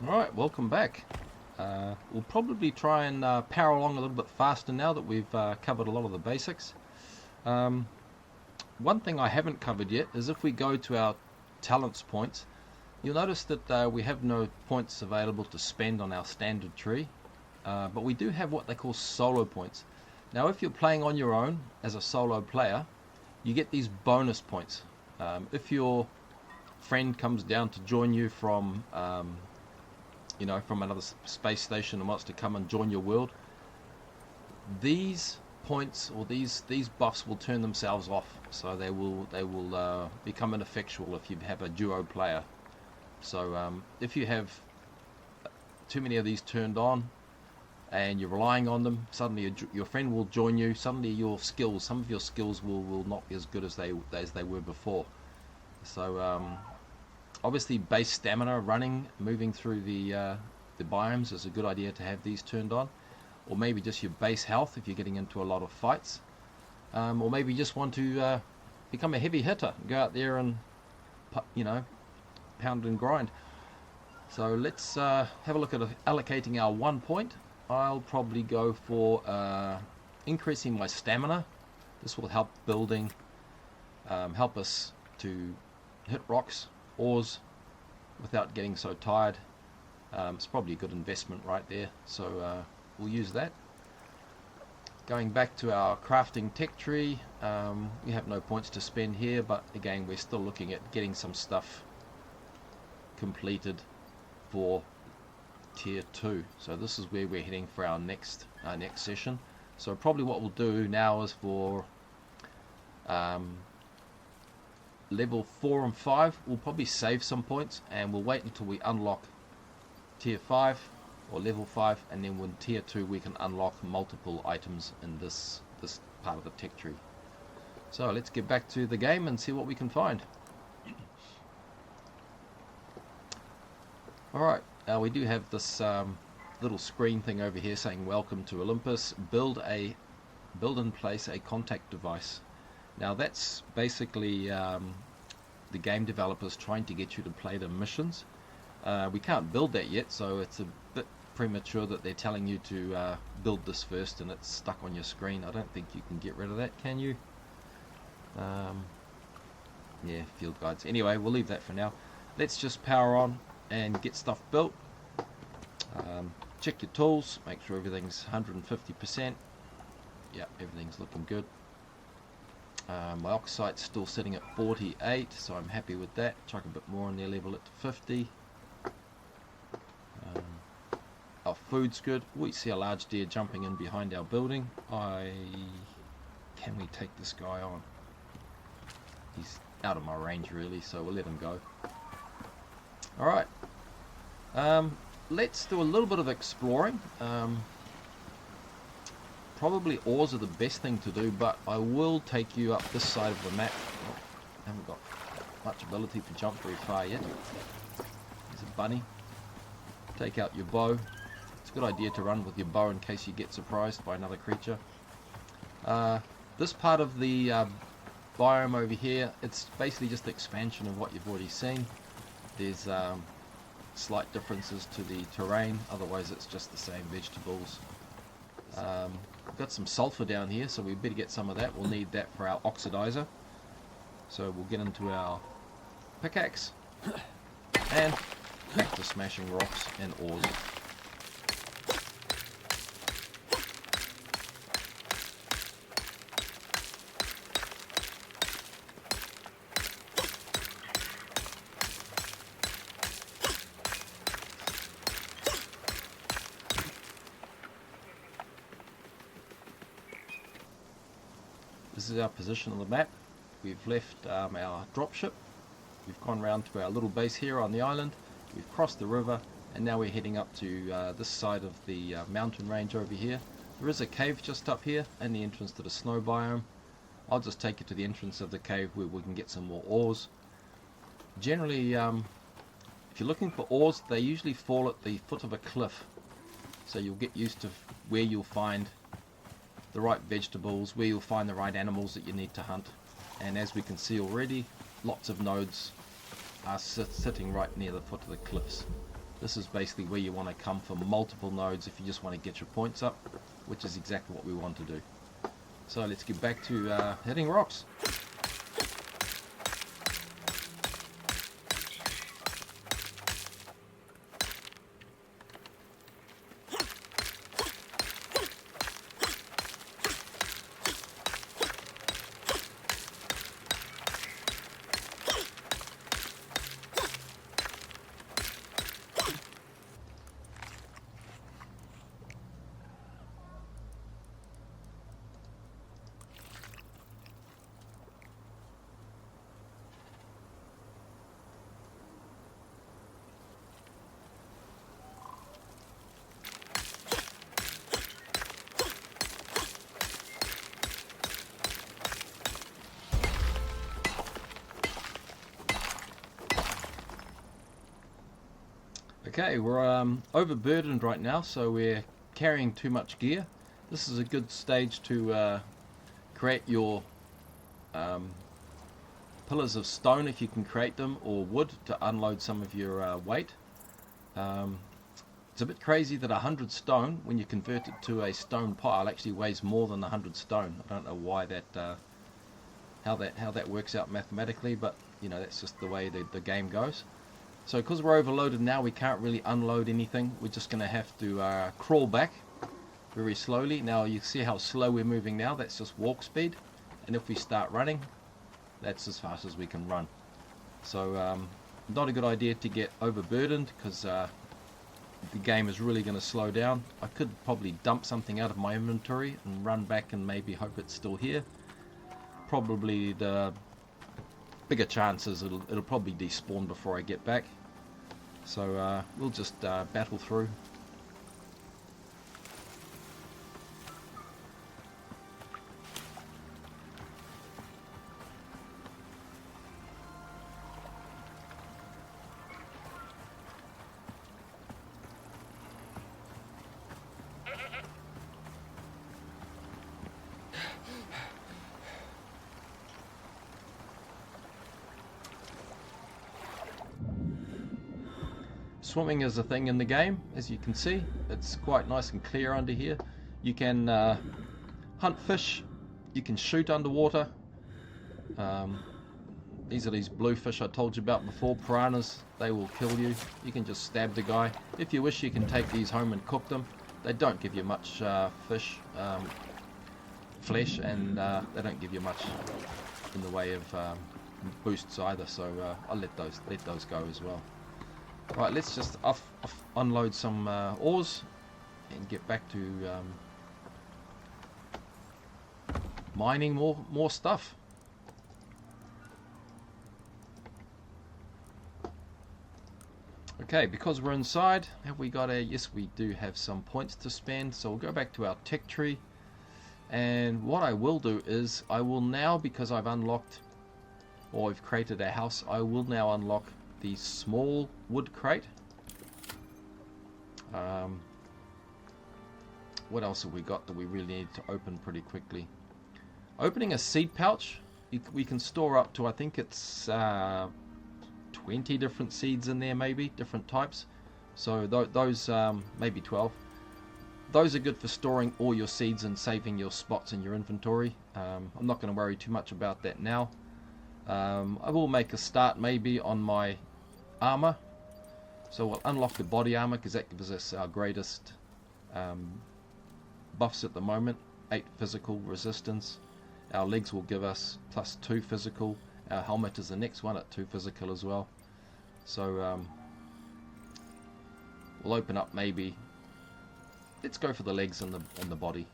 Alright, welcome back. We'll probably try and power along a little bit faster now that we've covered a lot of the basics. One thing I haven't covered yet is if we go to our talents points, you'll notice that we have no points available to spend on our standard tree, but we do have what they call solo points. Now if you're playing on your own as a solo player, you get these bonus points. If your friend comes down to join you from from another space station and wants to come and join your world, these points or these buffs will turn themselves off, so they will become ineffectual if you have a duo player. So if you have too many of these turned on and you're relying on them, suddenly your friend will join you. Suddenly some of your skills will not be as good as they were before. So obviously base stamina, running, moving through the biomes is a good idea to have these turned on. Or maybe just your base health if you're getting into a lot of fights. Or maybe you just want to become a heavy hitter, go out there and pound and grind. So let's have a look at allocating our 1 point. I'll probably go for increasing my stamina. This will help building, help us to hit rocks, ores, without getting so tired. It's probably a good investment right there, so we'll use that. Going back to our crafting tech tree, we have no points to spend here, but again we're still looking at getting some stuff completed for tier 2. So this is where we're heading for our next session. So probably what we'll do now is for level 4 and 5, we'll probably save some points and we'll wait until we unlock tier 5 or level 5, and then when tier 2 we can unlock multiple items in this part of the tech tree. So let's get back to the game and see what we can find. Alright, we do have this little screen thing over here saying welcome to Olympus, build and place a contact device. Now that's basically the game developers trying to get you to play the missions. We can't build that yet, so it's a bit premature that they're telling you to build this first and it's stuck on your screen. I don't think you can get rid of that, can you? Yeah, field guides. Anyway, we'll leave that for now. Let's just power on and get stuff built. Check your tools, make sure everything's 150%. Yeah, everything's looking good. My oxite's still sitting at 48, so I'm happy with that. Chuck a bit more on there, level it to 50. Our food's good. We see a large deer jumping in behind our building. Can we take this guy on? He's out of my range really, so we'll let him go. Alright, let's do a little bit of exploring. Probably ores are the best thing to do, but I will take you up this side of the map. Oh, haven't got much ability to jump very far yet. There's a bunny. Take out your bow. It's a good idea to run with your bow in case you get surprised by another creature. This part of the biome over here, it's basically just the expansion of what you've already seen. There's slight differences to the terrain, otherwise it's just the same vegetables. We've got some sulfur down here, so we better get some of that. We'll need that for our oxidizer. So we'll get into our pickaxe and back to smashing rocks and ores. This is our position on the map. We've left our dropship. We've gone round to our little base here on the island. We've crossed the river, and now we're heading up to this side of the mountain range over here. There is a cave just up here and the entrance to the snow biome. I'll just take you to the entrance of the cave where we can get some more ores. Generally, if you're looking for ores, they usually fall at the foot of a cliff. So you'll get used to where you'll find the right vegetables, where you'll find the right animals that you need to hunt. And as we can see already, lots of nodes are sitting right near the foot of the cliffs. This is basically where you want to come for multiple nodes if you just want to get your points up, which is exactly what we want to do. So let's get back to hitting rocks. Okay, we're overburdened right now, so we're carrying too much gear. This is a good stage to create your pillars of stone if you can create them, or wood to unload some of your weight. It's a bit crazy that 100 stone, when you convert it to a stone pile, actually weighs more than 100 stone. I don't know why that, how that works out mathematically, but you know, that's just the way the game goes. So because we're overloaded now, we can't really unload anything. We're just going to have to crawl back very slowly. Now you see how slow we're moving now. That's just walk speed. And if we start running, that's as fast as we can run. So not a good idea to get overburdened, because the game is really going to slow down. I could probably dump something out of my inventory and run back and maybe hope it's still here. Probably the bigger chances it'll probably despawn before I get back. So we'll just battle through. Swimming is a thing in the game, as you can see. It's quite nice and clear under here. You can hunt fish, you can shoot underwater. These are these blue fish I told you about before, piranhas. They will kill you. You can just stab the guy. If you wish, you can take these home and cook them. They don't give you much flesh, and they don't give you much in the way of boosts either, so I'll let those go as well. Right, let's just unload some ores and get back to mining more stuff. Okay, because we're inside, have we got a... Yes, we do have some points to spend, so we'll go back to our tech tree. And what I will do is, I will now, because I've unlocked, or I've created a house, I will now unlock the small wood crate. What else have we got that we really need to open pretty quickly? Opening a seed pouch, we can store up to, I think it's 20 different seeds in there, maybe different types. So those maybe 12. Those are good for storing all your seeds and saving your spots in your inventory. I'm not going to worry too much about that now. I will make a start maybe on my armor. So we'll unlock the body armor, because that gives us our greatest buffs at the moment. 8 physical resistance. Our legs will give us +2 physical. Our helmet is the next one at 2 physical as well. So we'll open up maybe. Let's go for the legs and the body,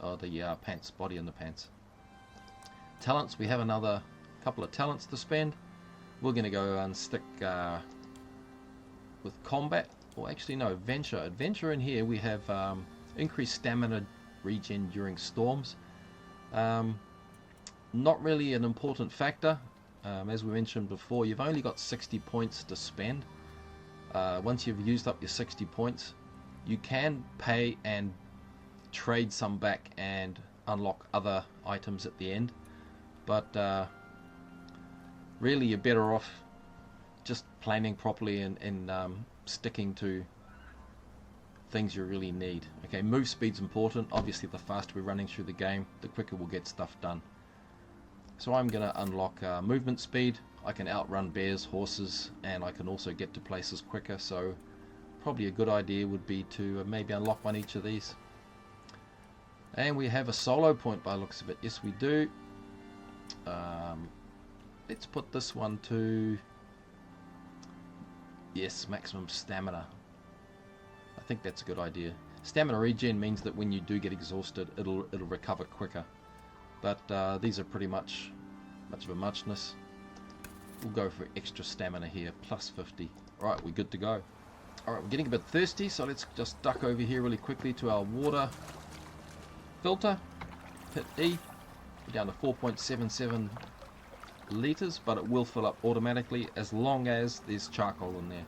or the pants, body and the pants. Talents, we have another couple of talents to spend. We're going to go and stick with combat, or actually no, adventure. Adventure in here we have increased stamina regen during storms. Not really an important factor. As we mentioned before, you've only got 60 points to spend. Once you've used up your 60 points, you can pay and trade some back and unlock other items at the end. But really you're better off just planning properly and sticking to things you really need. Okay, move speed's important. Obviously, the faster we're running through the game, the quicker we'll get stuff done. So I'm going to unlock movement speed. I can outrun bears, horses, and I can also get to places quicker. So probably a good idea would be to maybe unlock one each of these. And we have a solo point by the looks of it. Yes, we do. Let's put this one to, yes, maximum stamina. I think that's a good idea. Stamina regen means that when you do get exhausted, it'll recover quicker. But these are pretty much of a muchness. We'll go for extra stamina here, plus 50. Alright, we're good to go. Alright, we're getting a bit thirsty, so let's just duck over here really quickly to our water filter. Hit E. We're down to 4.77 litres, but it will fill up automatically as long as there's charcoal in there.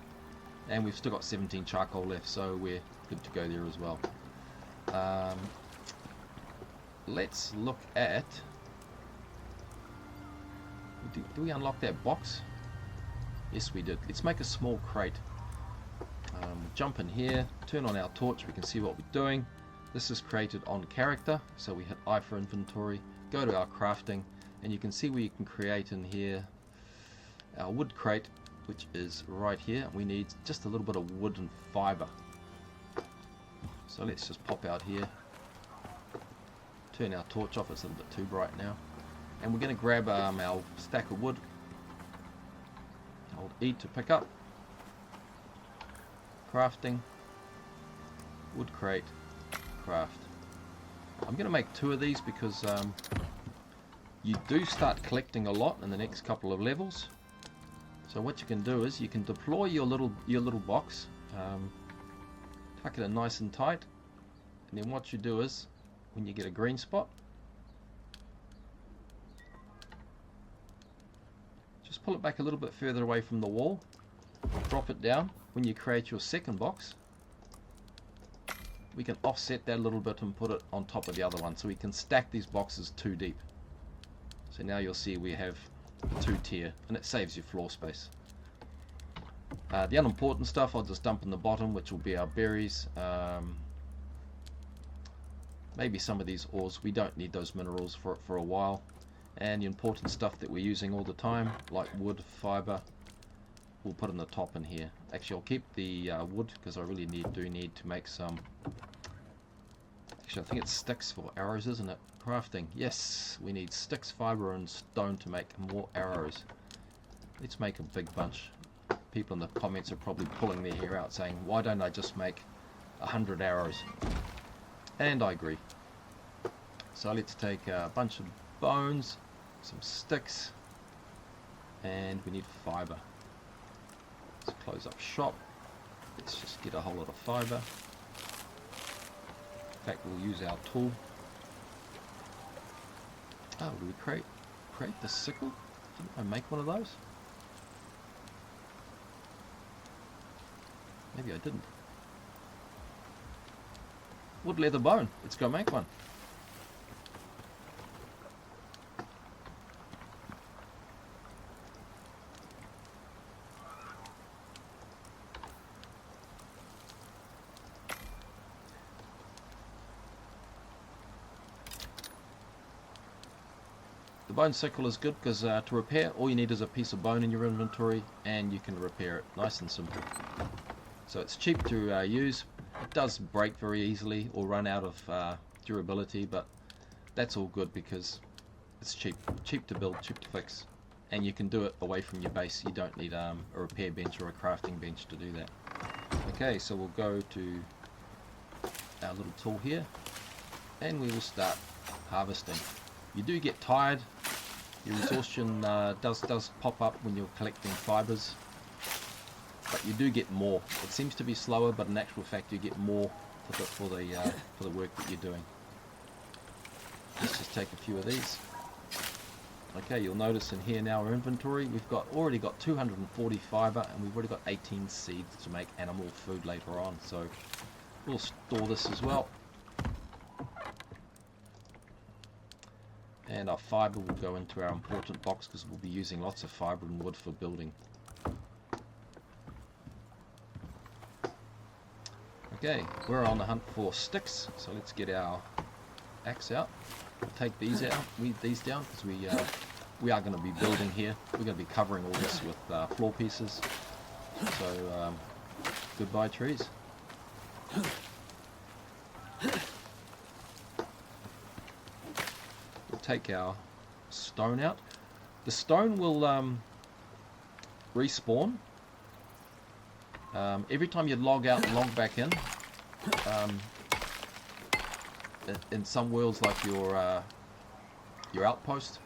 And we've still got 17 charcoal left, so we're good to go there as well. Let's look at... Do we unlock that box? Yes, we did. Let's make a small crate. Jump in here, turn on our torch, we can see what we're doing. This is created on character, so we hit I for inventory, go to our crafting, and you can see where you can create in here our wood crate, which is right here. We need just a little bit of wood and fiber. So let's just pop out here, turn our torch off, it's a little bit too bright now, and we're going to grab our stack of wood. Hold E to pick up, crafting, wood crate, craft. I'm going to make 2 of these because you do start collecting a lot in the next couple of levels. So what you can do is you can deploy your little box, tuck it in nice and tight, and then what you do is when you get a green spot, just pull it back a little bit further away from the wall, drop it down. When you create your second box, we can offset that a little bit and put it on top of the other one, so we can stack these boxes 2 deep. So now you'll see we have 2 tier, and it saves you floor space. The unimportant stuff I'll just dump in the bottom, which will be our berries. Maybe some of these ores, we don't need those minerals for a while. And the important stuff that we're using all the time, like wood, fiber, we'll put in the top in here. Actually, I'll keep the wood because I really do need to make some. Actually, I think it's sticks for arrows, isn't it? Crafting. Yes, we need sticks, fiber, and stone to make more arrows. Let's make a big bunch. People in the comments are probably pulling their hair out saying, why don't I just make 100 arrows? And I agree. So let's take a bunch of bones, some sticks, and we need fiber. Let's close up shop. Let's just get a whole lot of fiber. In fact, we'll use our tool. Oh, do we create the sickle? Didn't I make one of those? Maybe I didn't. Wood, leather, bone. Let's go make one. The bone sickle is good because to repair, all you need is a piece of bone in your inventory and you can repair it. Nice and simple. So it's cheap to use. It does break very easily or run out of durability, but that's all good because it's cheap to build, cheap to fix, and you can do it away from your base. You don't need a repair bench or a crafting bench to do that. Okay, so we'll go to our little tool here and we will start harvesting. You do get tired. Your exhaustion does pop up when you're collecting fibers, but you do get more. It seems to be slower, but in actual fact you get more for the work that you're doing. Let's just take a few of these. Okay, you'll notice in here now our inventory, we've already got 240 fiber and we've already got 18 seeds to make animal food later on, so we'll store this as well. And our fiber will go into our important box because we'll be using lots of fiber and wood for building. Okay, we're on the hunt for sticks, so let's get our axe out. We'll take these out, weed these down, because we are going to be building here. We're going to be covering all this with floor pieces. So goodbye trees. We'll take our stone out. The stone will respawn every time you log out and log back in. In some worlds, like your outpost,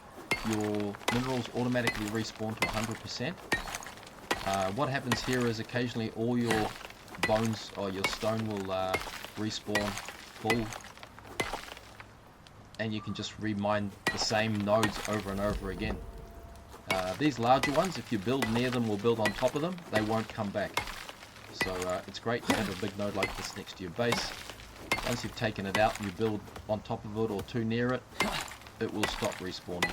your minerals automatically respawn to 100%. What happens here is occasionally all your bones or your stone will respawn full, and you can just remine the same nodes over and over again. These larger ones, if you build near them or build on top of them, they won't come back. So it's great to have a big node like this next to your base. Once you've taken it out and you build on top of it or too near it, it will stop respawning.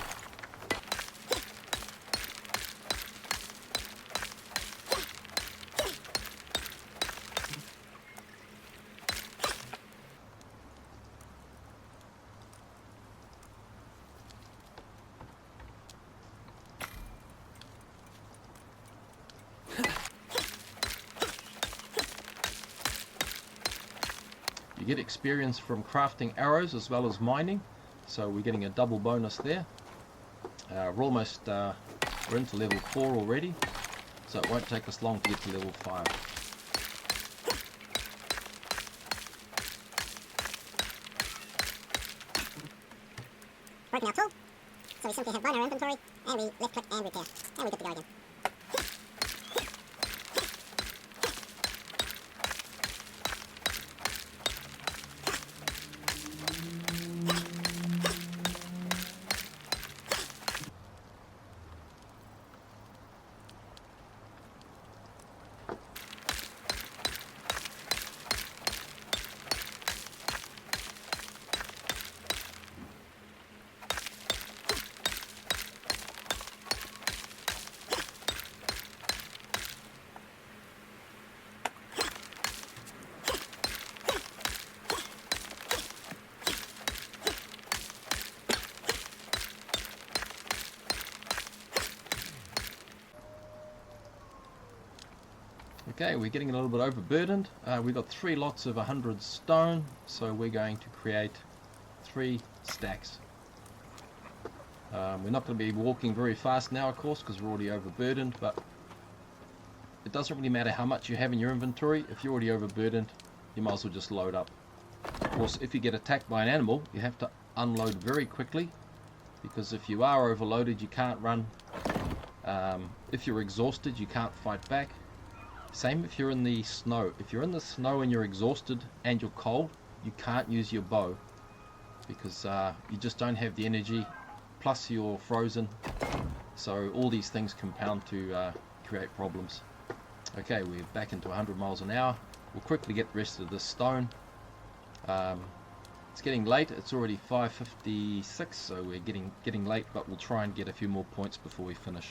You get experience from crafting arrows as well as mining, so we're getting a double bonus there. We're into level 4 already, so it won't take us long to get to level 5. Broken our tool, so we simply have bone in our inventory, and we left click and repair, and we're good to go again. Okay, we're getting a little bit overburdened. We've got 3 lots of 100 stone, so we're going to create 3 stacks. We're not going to be walking very fast now, of course, because we're already overburdened, but it doesn't really matter how much you have in your inventory. If you're already overburdened, you might as well just load up. Of course, if you get attacked by an animal, you have to unload very quickly, because if you are overloaded, you can't run. If you're exhausted, you can't fight back. Same if you're in the snow. If you're in the snow and you're exhausted and you're cold, you can't use your bow, because you just don't have the energy, plus you're frozen. So all these things compound to create problems. Okay, we're back into 100 miles an hour. We'll quickly get the rest of this stone. It's getting late. It's already 5:56, so we're getting late, but we'll try and get a few more points before we finish.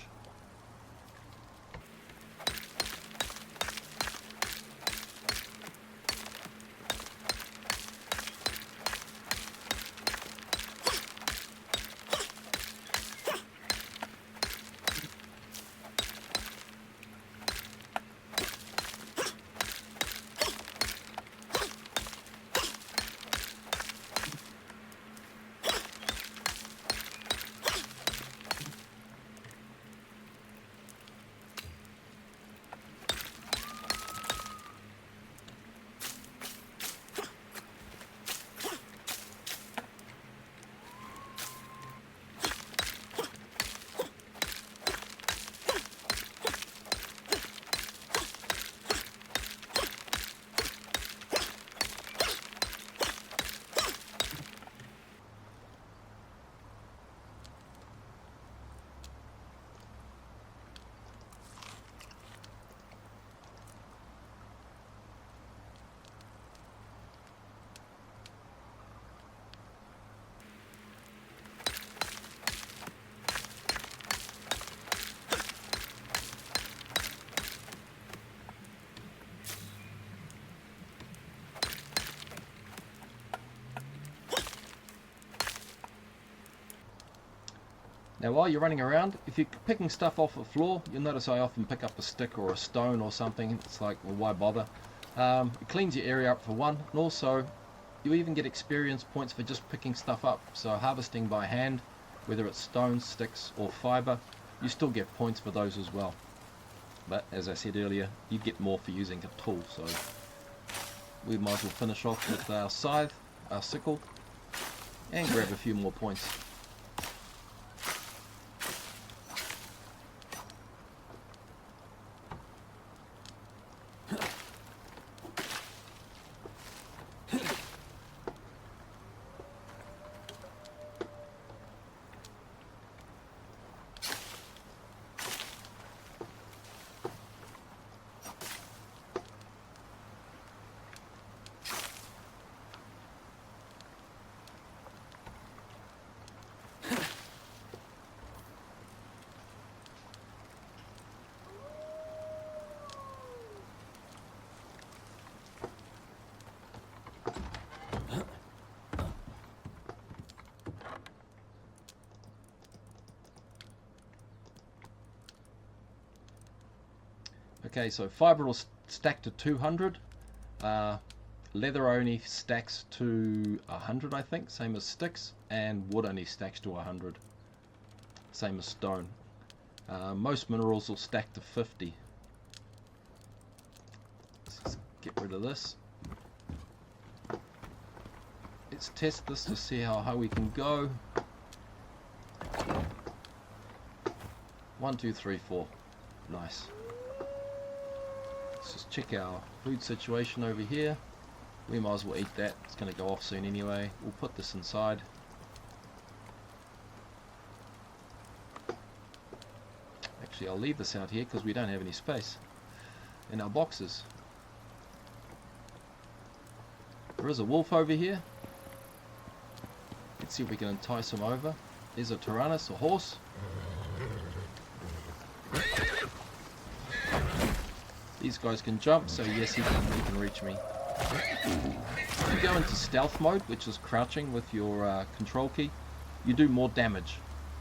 Now while you're running around, if you're picking stuff off the floor, you'll notice I often pick up a stick or a stone or something. It's like, well, why bother? It cleans your area up for one, and also you even get experience points for just picking stuff up. So harvesting by hand, whether it's stones, sticks or fiber, you still get points for those as well. But as I said earlier, you get more for using a tool, so we might as well finish off with our scythe, our sickle, and grab a few more points. Okay, so fiber will stack to 200, leather only stacks to 100 I think, same as sticks, and wood only stacks to 100, same as stone. Most minerals will stack to 50. Let's get rid of this. Let's test this to see how high we can go. 1, 2, 3, 4. Nice. Let's just check our food situation over here. We might as well eat that. It's going to go off soon anyway. We'll put this inside. Actually, I'll leave this out here because we don't have any space in our boxes. There is a wolf over here. Let's see if we can entice him over. There's a Tyrannus, a horse. These guys can jump, so yes, he can reach me. If you go into stealth mode, which is crouching with your control key, you do more damage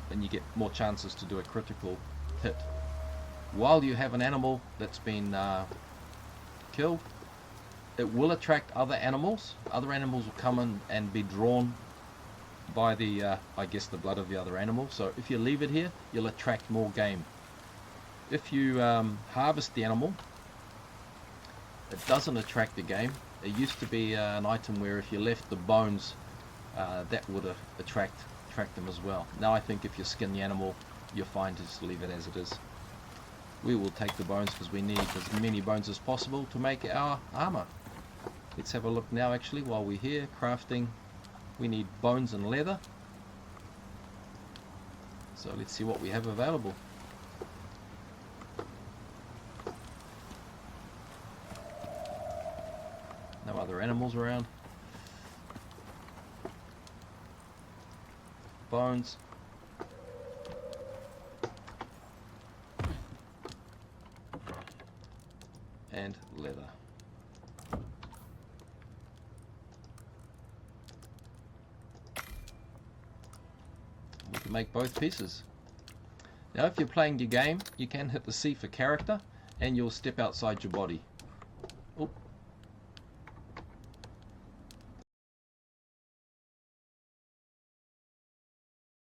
and you get more chances to do a critical hit. While you have an animal that's been killed, it will attract other animals. Other animals will come in and be drawn by the, I guess, the blood of the other animal. So if you leave it here, you'll attract more game. If you harvest the animal, it doesn't attract the game. It used to be an item where if you left the bones, that would attract them as well. Now I think if you skin the animal, you're fine to just leave it as it is. We will take the bones because we need as many bones as possible to make our armor. Let's have a look now actually while we're here crafting. We need bones and leather. So let's see what we have available. No other animals around. Bones. And leather. We can make both pieces. Now if you're playing your game, you can hit the C for character and you'll step outside your body. Oh,